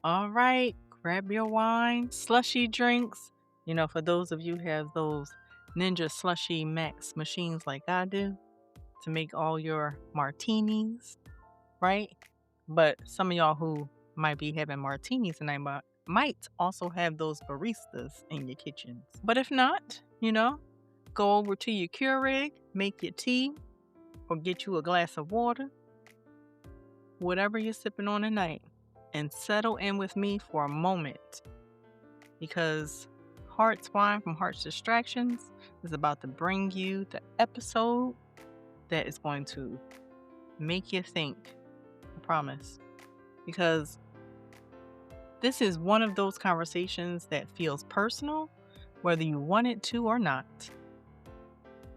All right, grab your wine, slushy drinks. For those of you who have those Ninja Slushy Max machines like I do to make all your martinis, right? But some of y'all who might be having martinis tonight might also have those baristas in your kitchens. But if not, go over to your Keurig, make your tea, or get you a glass of water, whatever you're sipping on tonight, and settle in with me for a moment because Hearts Wine from Hearts Distractions is about to bring you the episode that is going to make you think. I promise. Because this is one of those conversations that feels personal, whether you want it to or not.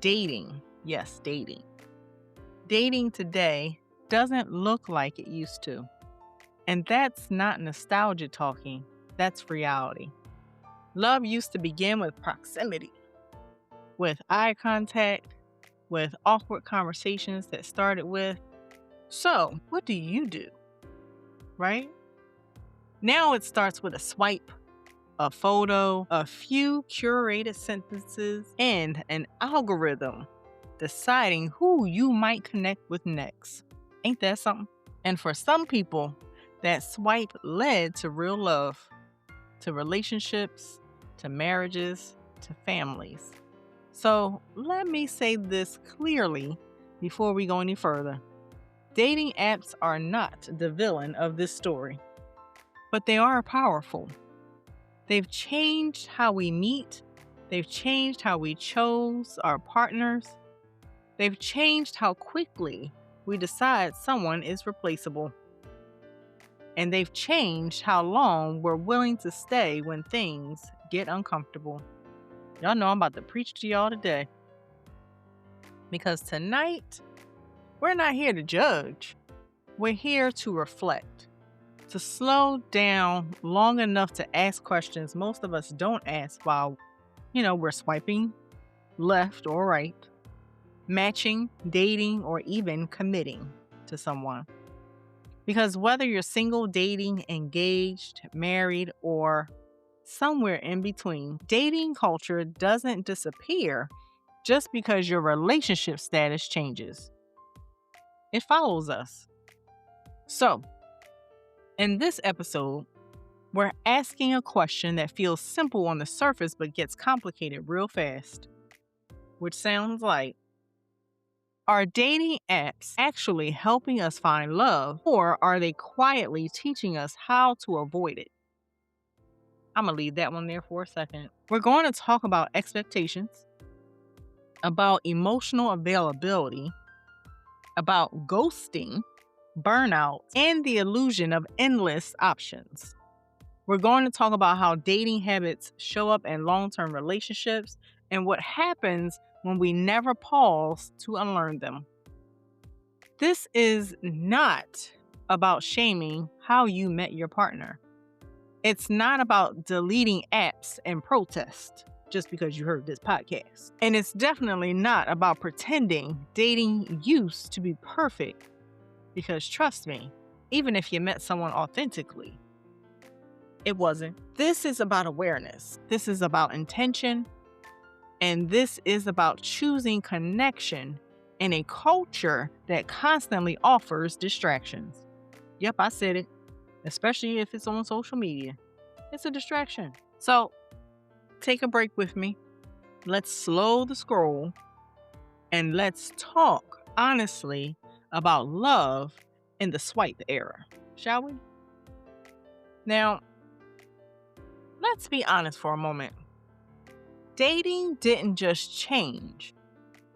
Dating. Yes, dating. Dating today doesn't look like it used to. And that's not nostalgia talking. That's reality. Love used to begin with proximity, with eye contact, with awkward conversations that started with, "So, what do you do?" Right? Now it starts with a swipe, a photo, a few curated sentences, and an algorithm deciding who you might connect with next. Ain't that something? And for some people, that swipe led to real love, to relationships, to marriages, to families. So let me say this clearly before we go any further. Dating apps are not the villain of this story, but they are powerful. They've changed how we meet. They've changed how we chose our partners. They've changed how quickly we decide someone is replaceable. And they've changed how long we're willing to stay when things get uncomfortable. Y'all know I'm about to preach to y'all today. Because tonight, we're not here to judge. We're here to reflect, to slow down long enough to ask questions most of us don't ask while, we're swiping left or right, matching, dating, or even committing to someone. Because whether you're single, dating, engaged, married, or somewhere in between, dating culture doesn't disappear just because your relationship status changes. It follows us. So, in this episode, we're asking a question that feels simple on the surface but gets complicated real fast, which sounds like, are dating apps actually helping us find love, or are they quietly teaching us how to avoid it? I'm going to leave that one there for a second. We're going to talk about expectations, about emotional availability, about ghosting, burnout, and the illusion of endless options. We're going to talk about how dating habits show up in long-term relationships and what happens when we never pause to unlearn them. This is not about shaming how you met your partner. It's not about deleting apps and protest just because you heard this podcast. And it's definitely not about pretending dating used to be perfect. Because trust me, even if you met someone authentically, it wasn't. This is about awareness. This is about intention. And this is about choosing connection in a culture that constantly offers distractions. Yep, I said it. Especially if it's on social media. It's a distraction. So take a break with me. Let's slow the scroll and let's talk honestly about love in the swipe era, shall we? Now, let's be honest for a moment. Dating didn't just change.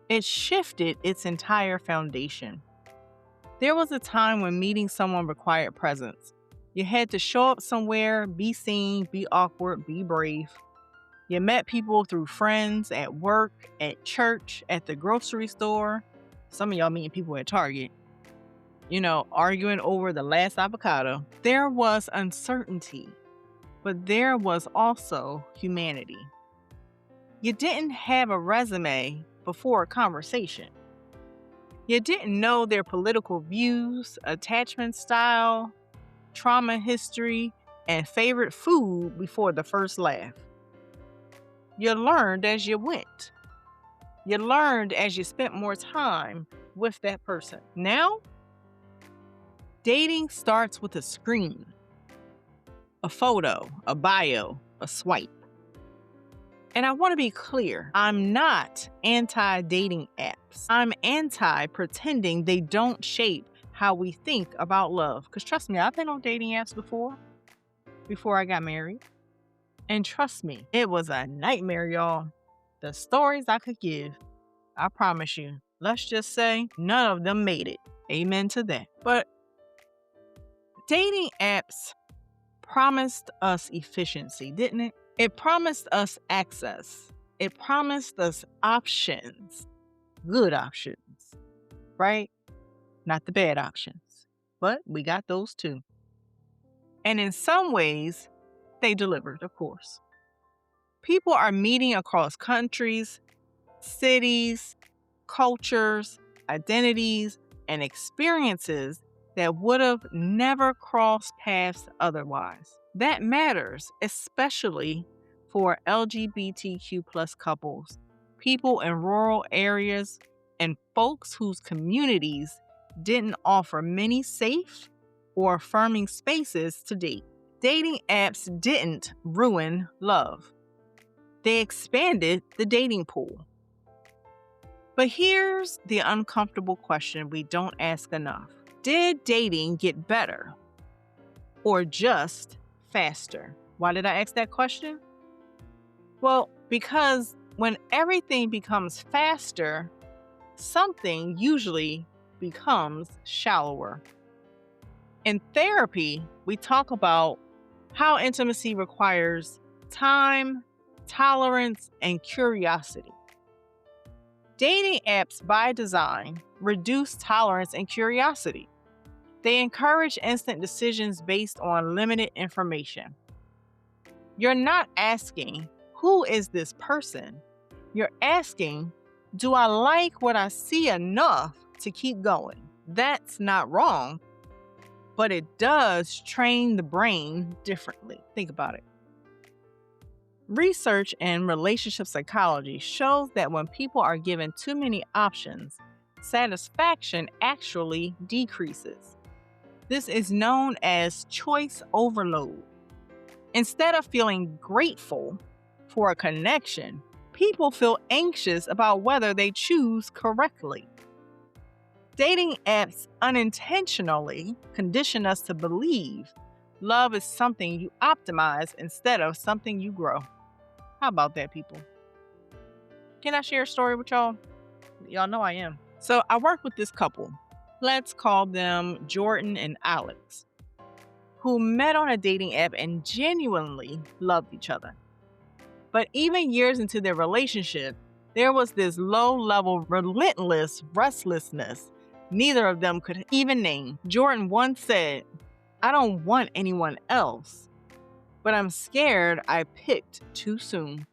It shifted its entire foundation. There was a time when meeting someone required presence. You had to show up somewhere, be seen, be awkward, be brave. You met people through friends, at work, at church, at the grocery store. Some of y'all meeting people at Target. Arguing over the last avocado. There was uncertainty, but there was also humanity. You didn't have a resume before a conversation. You didn't know their political views, attachment style, trauma history, and favorite food before the first laugh. You learned as you went. You learned as you spent more time with that person. Now, dating starts with a screen, a photo, a bio, a swipe. And I want to be clear, I'm not anti-dating apps. I'm anti-pretending they don't shape how we think about love. Because trust me, I've been on dating apps before I got married. And trust me, it was a nightmare, y'all. The stories I could give, I promise you, let's just say none of them made it. Amen to that. But dating apps promised us efficiency, didn't it? It promised us access. It promised us options, good options, right? Not the bad options, but we got those too. And in some ways, they delivered, of course. People are meeting across countries, cities, cultures, identities, and experiences that would have never crossed paths otherwise. That matters, especially for LGBTQ plus couples, people in rural areas, and folks whose communities didn't offer many safe or affirming spaces to date. Dating apps didn't ruin love. They expanded the dating pool. But here's the uncomfortable question we don't ask enough. Did dating get better or just faster? Why did I ask that question? Well, because when everything becomes faster, something usually becomes shallower. In therapy, we talk about how intimacy requires time, tolerance, and curiosity. Dating apps, by design, reduce tolerance and curiosity. They encourage instant decisions based on limited information. You're not asking, who is this person? You're asking, do I like what I see enough to keep going? That's not wrong, but it does train the brain differently. Think about it. Research in relationship psychology shows that when people are given too many options, satisfaction actually decreases. This is known as choice overload. Instead of feeling grateful for a connection, people feel anxious about whether they choose correctly. Dating apps unintentionally condition us to believe love is something you optimize instead of something you grow. How about that, people? Can I share a story with y'all? Y'all know I am. So I work with this couple. Let's call them Jordan and Alex, who met on a dating app and genuinely loved each other. But even years into their relationship, there was this low-level, relentless restlessness neither of them could even name. Jordan once said, "I don't want anyone else, but I'm scared I picked too soon."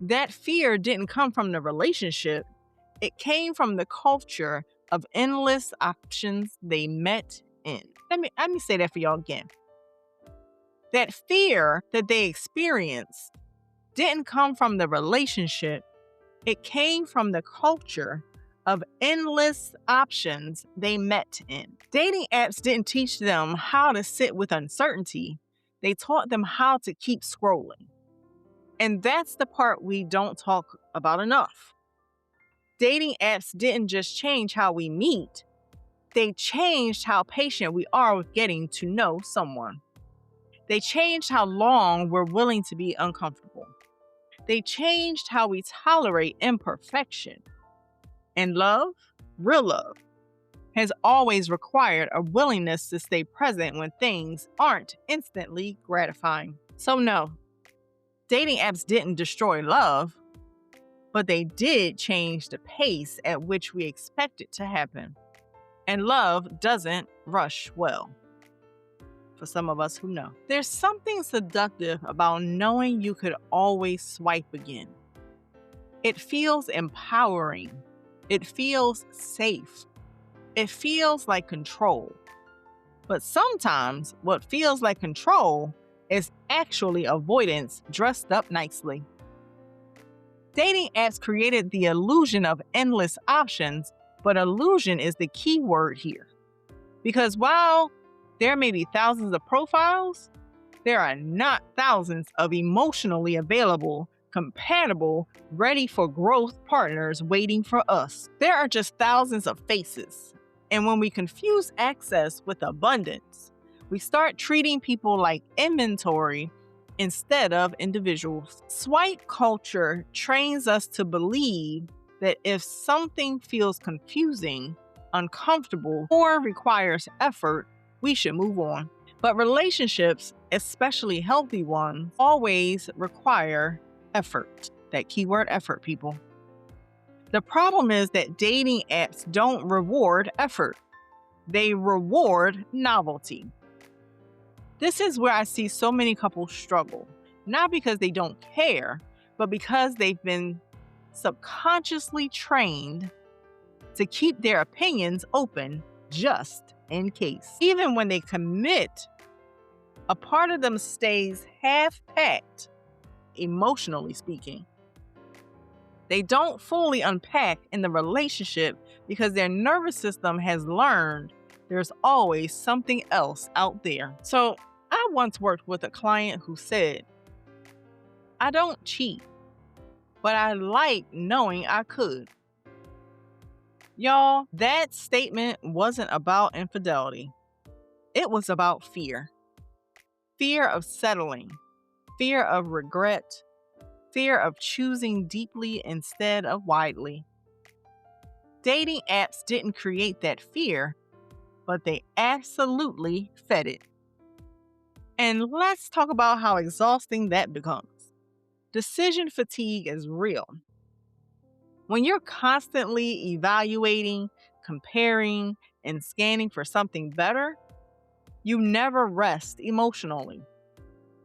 That fear didn't come from the relationship. It came from the culture of endless options they met in. Let me say that for y'all again. That fear that they experienced didn't come from the relationship. It came from the culture of endless options they met in. Dating apps didn't teach them how to sit with uncertainty. They taught them how to keep scrolling. And that's the part we don't talk about enough. Dating apps didn't just change how we meet. They changed how patient we are with getting to know someone. They changed how long we're willing to be uncomfortable. They changed how we tolerate imperfection. And love, real love, has always required a willingness to stay present when things aren't instantly gratifying. So no, dating apps didn't destroy love, but they did change the pace at which we expect it to happen. And love doesn't rush well. For some of us who know. There's something seductive about knowing you could always swipe again. It feels empowering. It feels safe. It feels like control. But sometimes what feels like control is actually avoidance dressed up nicely. Dating apps created the illusion of endless options, but illusion is the key word here. Because while there may be thousands of profiles, there are not thousands of emotionally available, compatible, ready for growth partners waiting for us. There are just thousands of faces. And when we confuse access with abundance, we start treating people like inventory instead of individuals. Swipe culture trains us to believe that if something feels confusing, uncomfortable, or requires effort, we should move on. But relationships, especially healthy ones, always require effort. That keyword effort, people. The problem is that dating apps don't reward effort. They reward novelty. This is where I see so many couples struggle, not because they don't care, but because they've been subconsciously trained to keep their opinions open just in case. Even when they commit, a part of them stays half-packed, emotionally speaking. They don't fully unpack in the relationship because their nervous system has learned there's always something else out there. So I once worked with a client who said, "I don't cheat, but I like knowing I could." Y'all, that statement wasn't about infidelity. It was about fear. Fear of settling, fear of regret, fear of choosing deeply instead of widely. Dating apps didn't create that fear, but they absolutely fed it. And let's talk about how exhausting that becomes. Decision fatigue is real. When you're constantly evaluating, comparing, and scanning for something better, you never rest emotionally.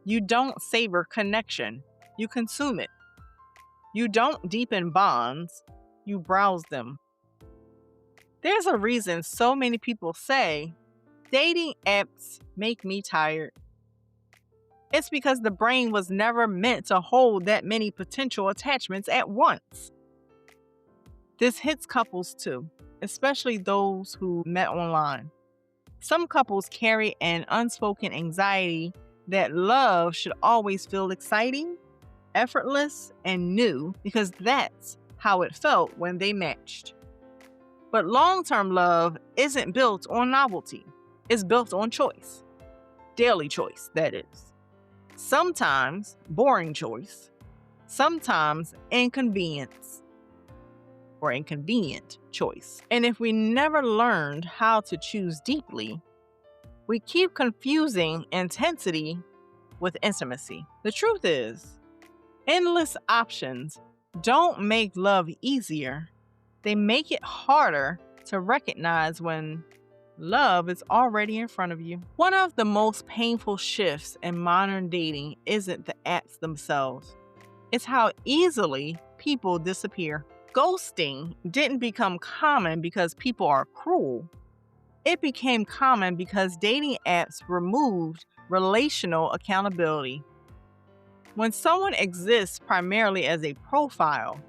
You don't savor connection, you consume it. You don't deepen bonds, you browse them. There's a reason so many people say, dating apps make me tired. It's because the brain was never meant to hold that many potential attachments at once. This hits couples too, especially those who met online. Some couples carry an unspoken anxiety that love should always feel exciting, effortless, and new because that's how it felt when they matched. But long-term love isn't built on novelty. It's built on choice. Daily choice, that is. Sometimes boring choice. Sometimes inconvenience or inconvenient choice. And if we never learned how to choose deeply, we keep confusing intensity with intimacy. The truth is, endless options don't make love easier. They make it harder to recognize when love is already in front of you. One of the most painful shifts in modern dating isn't the apps themselves. It's how easily people disappear. Ghosting didn't become common because people are cruel. It became common because dating apps removed relational accountability. When someone exists primarily as a profile,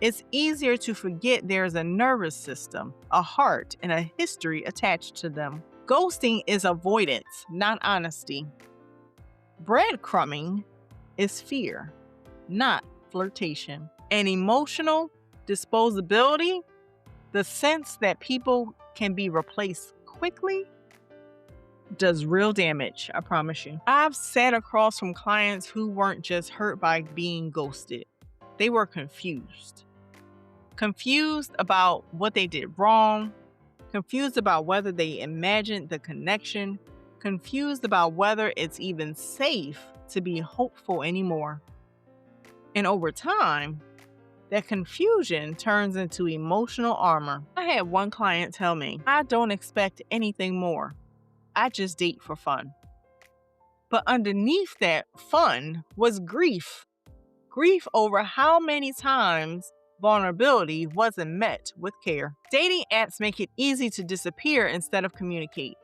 it's easier to forget there's a nervous system, a heart, and a history attached to them. Ghosting is avoidance, not honesty. Breadcrumbing is fear, not flirtation. And emotional disposability, the sense that people can be replaced quickly, does real damage, I promise you. I've sat across from clients who weren't just hurt by being ghosted. They were confused. Confused about what they did wrong, confused about whether they imagined the connection, confused about whether it's even safe to be hopeful anymore. And over time, that confusion turns into emotional armor. I had one client tell me, "I don't expect anything more. I just date for fun." But underneath that fun was grief. Grief over how many times vulnerability wasn't met with care. Dating apps make it easy to disappear instead of communicate.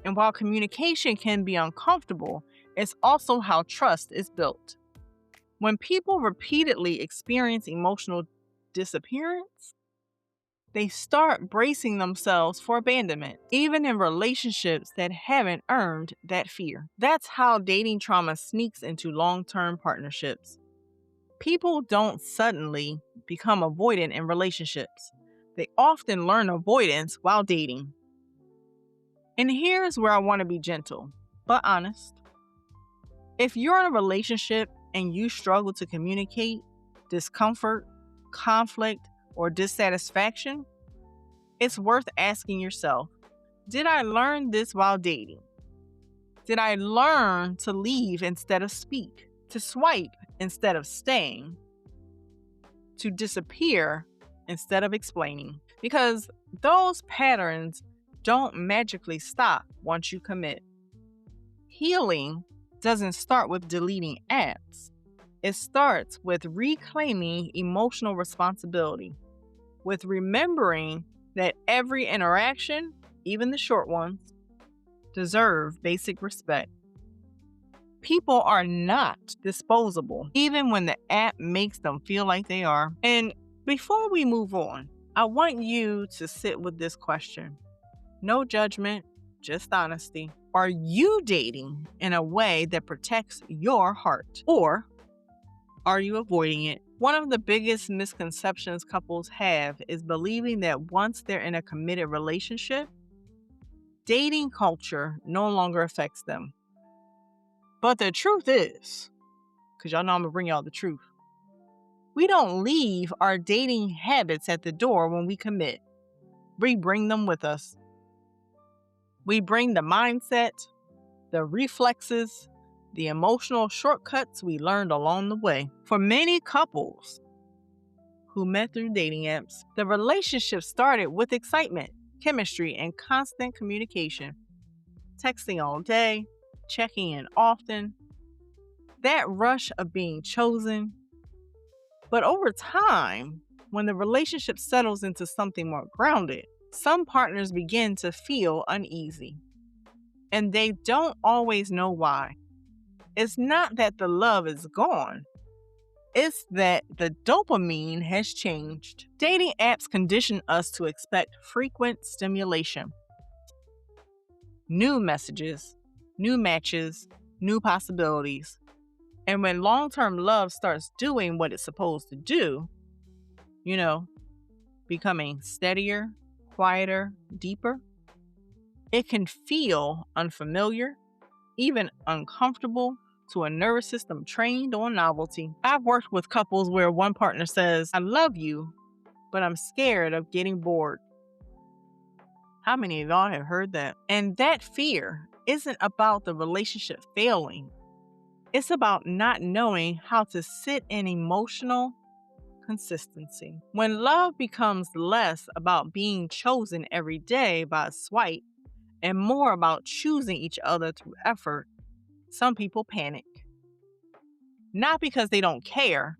And while communication can be uncomfortable, it's also how trust is built. When people repeatedly experience emotional disappearance, they start bracing themselves for abandonment, even in relationships that haven't earned that fear. That's how dating trauma sneaks into long-term partnerships. People don't suddenly become avoidant in relationships. They often learn avoidance while dating. And here's where I want to be gentle, but honest. If you're in a relationship and you struggle to communicate discomfort, conflict, or dissatisfaction, it's worth asking yourself, did I learn this while dating? Did I learn to leave instead of speak, to swipe instead of staying, to disappear instead of explaining? Because those patterns don't magically stop once you commit. Healing doesn't start with deleting apps. It starts with reclaiming emotional responsibility, with remembering that every interaction, even the short ones, deserve basic respect. People are not disposable, even when the app makes them feel like they are. And before we move on, I want you to sit with this question. No judgment, just honesty. Are you dating in a way that protects your heart? Or are you avoiding it? One of the biggest misconceptions couples have is believing that once they're in a committed relationship, dating culture no longer affects them. But the truth is, because y'all know I'm going to bring y'all the truth, we don't leave our dating habits at the door when we commit. We bring them with us. We bring the mindset, the reflexes, the emotional shortcuts we learned along the way. For many couples who met through dating apps, the relationship started with excitement, chemistry, and constant communication. Texting all day, checking in often, that rush of being chosen. But over time, when the relationship settles into something more grounded, some partners begin to feel uneasy. And they don't always know why. It's not that the love is gone. It's that the dopamine has changed. Dating apps condition us to expect frequent stimulation. New messages, new matches, new possibilities. And when long-term love starts doing what it's supposed to do, becoming steadier, quieter, deeper, it can feel unfamiliar, even uncomfortable to a nervous system trained on novelty. I've worked with couples where one partner says, I love you, but I'm scared of getting bored. How many of y'all have heard that? And that fear isn't about the relationship failing. It's about not knowing how to sit in emotional consistency. When love becomes less about being chosen every day by a swipe and more about choosing each other through effort, some people panic. Not because they don't care,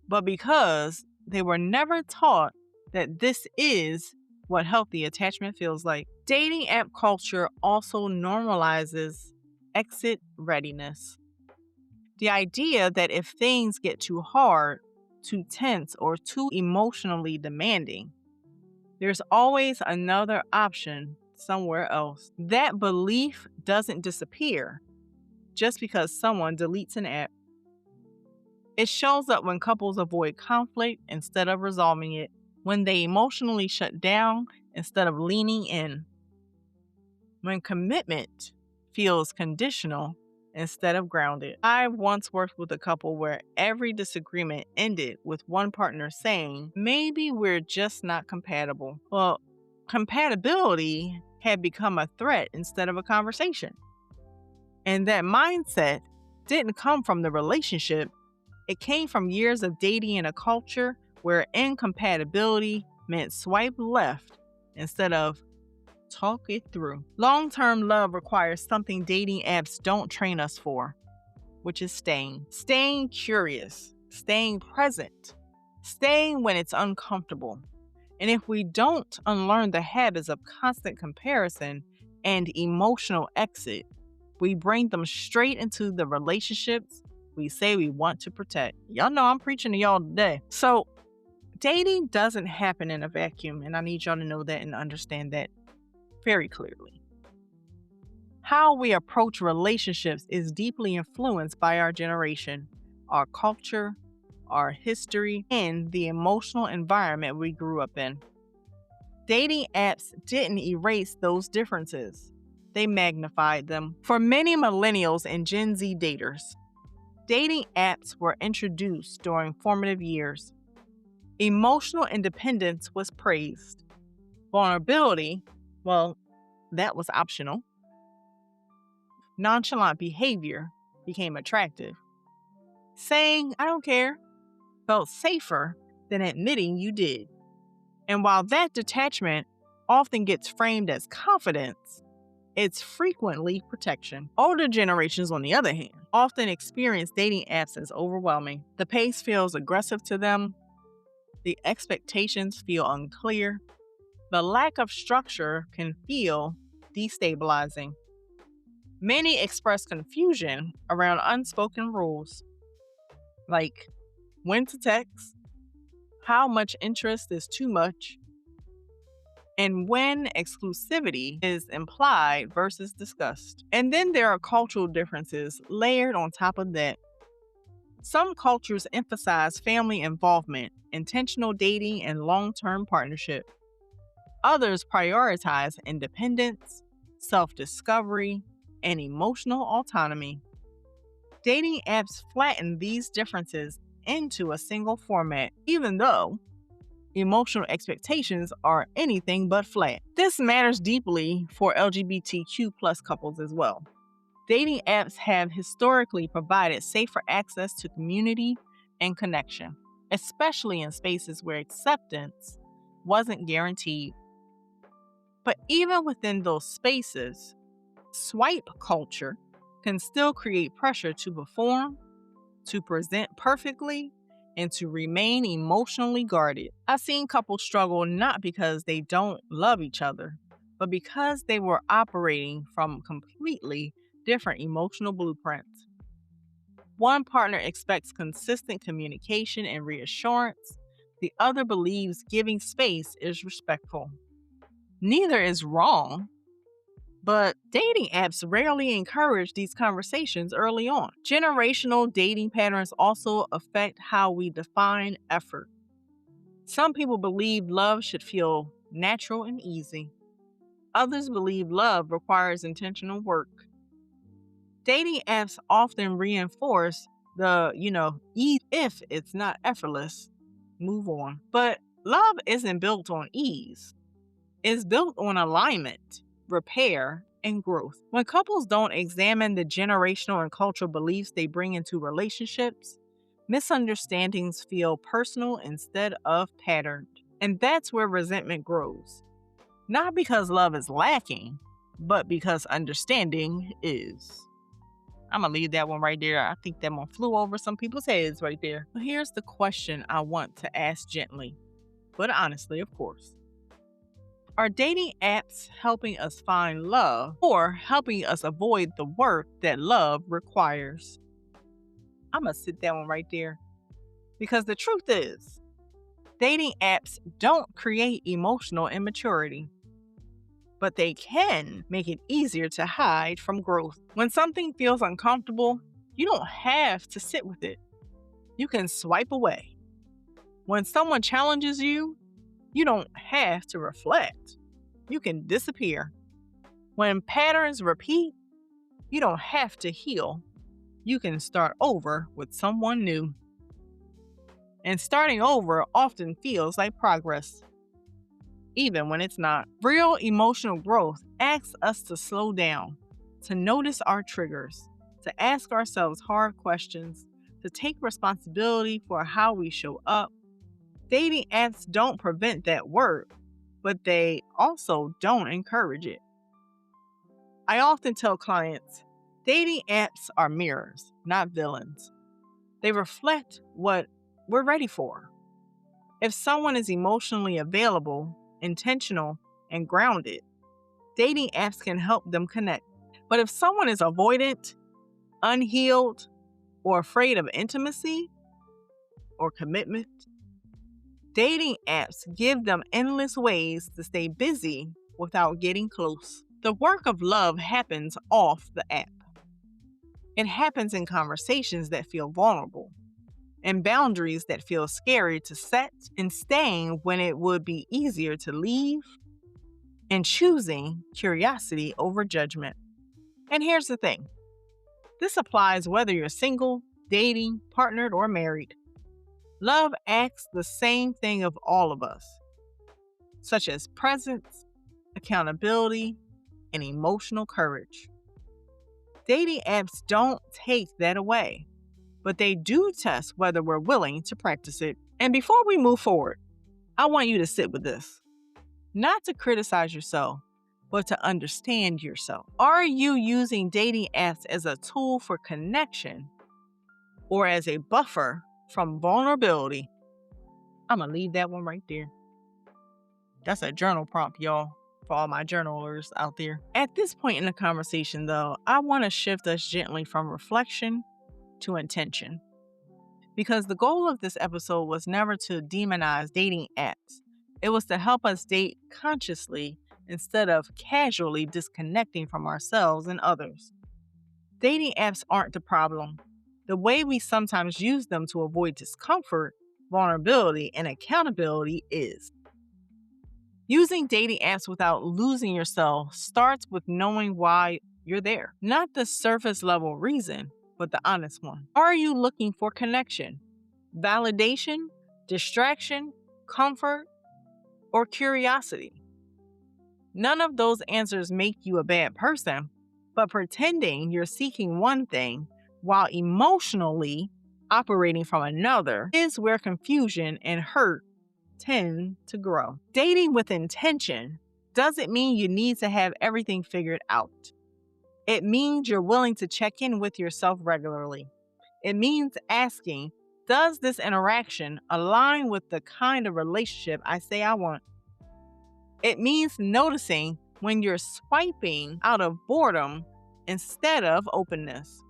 but because they were never taught that this is what healthy attachment feels like. Dating app culture also normalizes exit readiness. The idea that if things get too hard, too tense, or too emotionally demanding, there's always another option somewhere else. That belief doesn't disappear just because someone deletes an app. It shows up when couples avoid conflict instead of resolving it, when they emotionally shut down instead of leaning in, when commitment feels conditional instead of grounded. I once worked with a couple where every disagreement ended with one partner saying, maybe we're just not compatible. Well, compatibility had become a threat instead of a conversation. And that mindset didn't come from the relationship. It came from years of dating in a culture where incompatibility meant swipe left instead of talk it through. Long-term love requires something dating apps don't train us for, which is staying. Staying curious, staying present, staying when it's uncomfortable. And if we don't unlearn the habits of constant comparison, and emotional exit. We bring them straight into the relationships we say we want to protect. Y'all know I'm preaching to y'all today. So, dating doesn't happen in a vacuum, and I need y'all to know that and understand that very clearly. How we approach relationships is deeply influenced by our generation, our culture, our history, and the emotional environment we grew up in. Dating apps didn't erase those differences, they magnified them. For many millennials and Gen Z daters, dating apps were introduced during formative years. Emotional independence was praised. Vulnerability, well, that was optional. Nonchalant behavior became attractive. Saying, I don't care, felt safer than admitting you did. And while that detachment often gets framed as confidence, it's frequently protection. Older generations, on the other hand, often experience dating apps as overwhelming. The pace feels aggressive to them, the expectations feel unclear, the lack of structure can feel destabilizing. Many express confusion around unspoken rules, like when to text, how much interest is too much, and when exclusivity is implied versus discussed. And then there are cultural differences layered on top of that. Some cultures emphasize family involvement, intentional dating, and long-term partnership. Others prioritize independence, self-discovery, and emotional autonomy. Dating apps flatten these differences into a single format, even though emotional expectations are anything but flat. This matters deeply for LGBTQ plus couples as well. Dating apps have historically provided safer access to community and connection, especially in spaces where acceptance wasn't guaranteed. But even within those spaces, swipe culture can still create pressure to perform, to present perfectly, and to remain emotionally guarded. I've seen couples struggle not because they don't love each other, but because they were operating from completely different emotional blueprints. One partner expects consistent communication and reassurance, the other believes giving space is respectful. Neither is wrong, but dating apps rarely encourage these conversations early on. Generational dating patterns also affect how we define effort. Some people believe love should feel natural and easy. Others believe love requires intentional work. Dating apps often reinforce if it's not effortless, move on. But love isn't built on ease. It's built on alignment, repair, and growth. When couples don't examine the generational and cultural beliefs they bring into relationships, misunderstandings feel personal instead of patterned. And that's where resentment grows. Not because love is lacking, but because understanding is. I'm going to leave that one right there. I think that one flew over some people's heads right there. But here's the question I want to ask gently, but honestly, of course. Are dating apps helping us find love or helping us avoid the work that love requires? I'm going to sit that one right there. Because the truth is, dating apps don't create emotional immaturity, but they can make it easier to hide from growth. When something feels uncomfortable, you don't have to sit with it. You can swipe away. When someone challenges you, you don't have to reflect. You can disappear. When patterns repeat, you don't have to heal. You can start over with someone new. And starting over often feels like progress, even when it's not. Real emotional growth asks us to slow down, to notice our triggers, to ask ourselves hard questions, to take responsibility for how we show up. Dating apps don't prevent that work, but they also don't encourage it. I often tell clients, dating apps are mirrors, not villains. They reflect what we're ready for. If someone is emotionally available, intentional, and grounded, Dating apps can help them connect. But if someone is avoidant, unhealed, or afraid of intimacy or commitment, dating apps give them endless ways to stay busy without getting close. The work of love happens off the app. It happens in conversations that feel vulnerable, and boundaries that feel scary to set, and staying when it would be easier to leave, and choosing curiosity over judgment. And here's the thing. This applies whether you're single, dating, partnered, or married. Love asks the same thing of all of us, such as presence, accountability, and emotional courage. Dating apps don't take that away, but they do test whether we're willing to practice it. And before we move forward, I want you to sit with this. Not to criticize yourself, but to understand yourself. Are you using dating apps as a tool for connection or as a buffer from vulnerability? I'm going to leave that one right there. That's a journal prompt, y'all, for all my journalers out there. At this point in the conversation, though, I want to shift us gently from reflection to intention. Because the goal of this episode was never to demonize dating apps. It was to help us date consciously instead of casually disconnecting from ourselves and others. Dating apps aren't the problem. The way we sometimes use them to avoid discomfort, vulnerability, and accountability is. Using dating apps without losing yourself starts with knowing why you're there. Not the surface level reason, but the honest one. Are you looking for connection, validation, distraction, comfort, or curiosity? None of those answers make you a bad person, but pretending you're seeking one thing while emotionally operating from another is where confusion and hurt tend to grow. Dating with intention doesn't mean you need to have everything figured out. It means you're willing to check in with yourself regularly. It means asking, does this interaction align with the kind of relationship I say I want? It means noticing when you're swiping out of boredom instead of openness.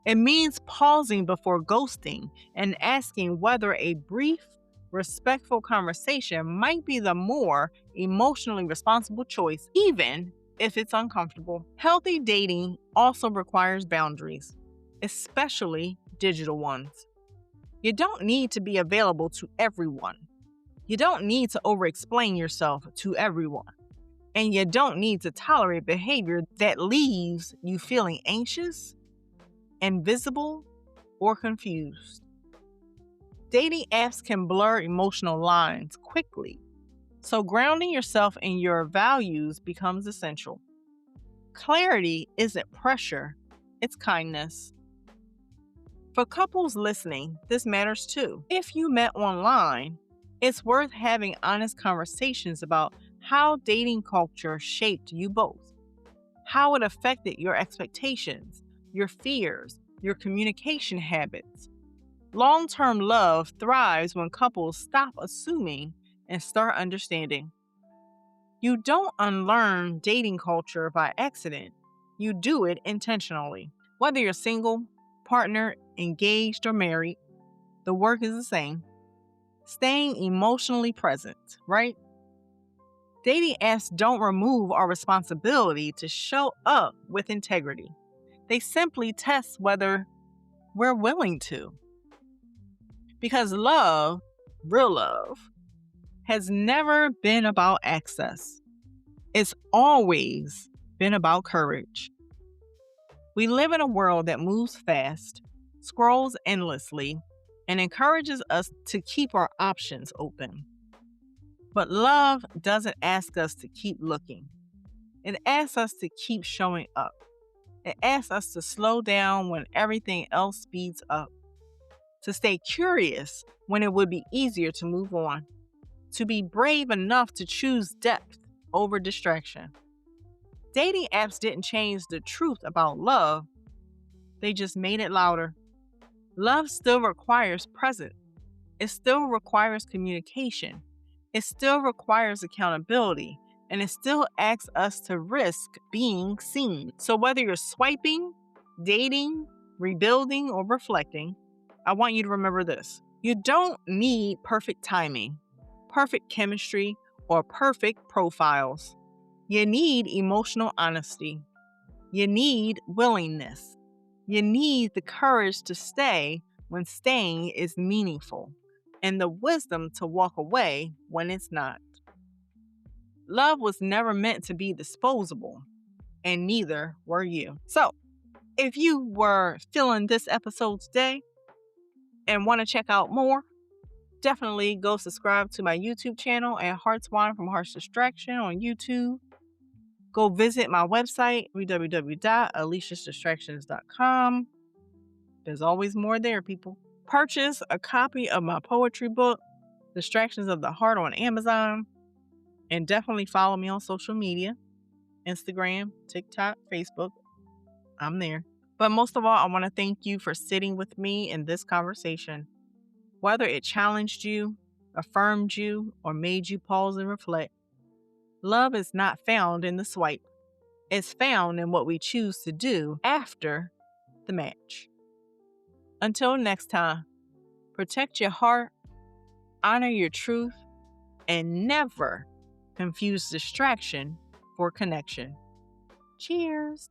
It means pausing before ghosting and asking whether a brief, respectful conversation might be the more emotionally responsible choice, even if it's uncomfortable. Healthy dating also requires boundaries, especially digital ones. You don't need to be available to everyone. You don't need to over-explain yourself to everyone. And you don't need to tolerate behavior that leaves you feeling anxious, invisible, or confused. Dating apps can blur emotional lines quickly, so grounding yourself in your values becomes essential. Clarity isn't pressure, it's kindness. For couples listening, this matters too. If you met online, it's worth having honest conversations about how dating culture shaped you both, how it affected your expectations, your fears, your communication habits. Long-term love thrives when couples stop assuming and start understanding. You don't unlearn dating culture by accident. You do it intentionally. Whether you're single, partner, engaged, or married, the work is the same. Staying emotionally present, right? Dating apps don't remove our responsibility to show up with integrity. They simply test whether we're willing to. Because love, real love, has never been about access. It's always been about courage. We live in a world that moves fast, scrolls endlessly, and encourages us to keep our options open. But love doesn't ask us to keep looking. It asks us to keep showing up. It asks us to slow down when everything else speeds up, to stay curious when it would be easier to move on, to be brave enough to choose depth over distraction. Dating apps didn't change the truth about love, they just made it louder. Love still requires presence. It still requires communication. It still requires accountability. and it still asks us to risk being seen. So whether you're swiping, dating, rebuilding, or reflecting, I want you to remember this. You don't need perfect timing, perfect chemistry, or perfect profiles. You need emotional honesty. You need willingness. You need the courage to stay when staying is meaningful, and the wisdom to walk away when it's not. Love was never meant to be disposable, and neither were you. So, if you were feeling this episode today and want to check out more, definitely go subscribe to my YouTube channel at Hearts Wine from Harsh Distraction on YouTube. Go visit my website, www.aliciasdistractions.com. There's always more there, people. Purchase a copy of my poetry book, Distractions of the Heart, on Amazon. And definitely follow me on social media, Instagram, TikTok, Facebook. I'm there. But most of all, I want to thank you for sitting with me in this conversation. Whether it challenged you, affirmed you, or made you pause and reflect, love is not found in the swipe. It's found in what we choose to do after the match. Until next time, protect your heart, honor your truth, and never confuse distraction for connection. Cheers.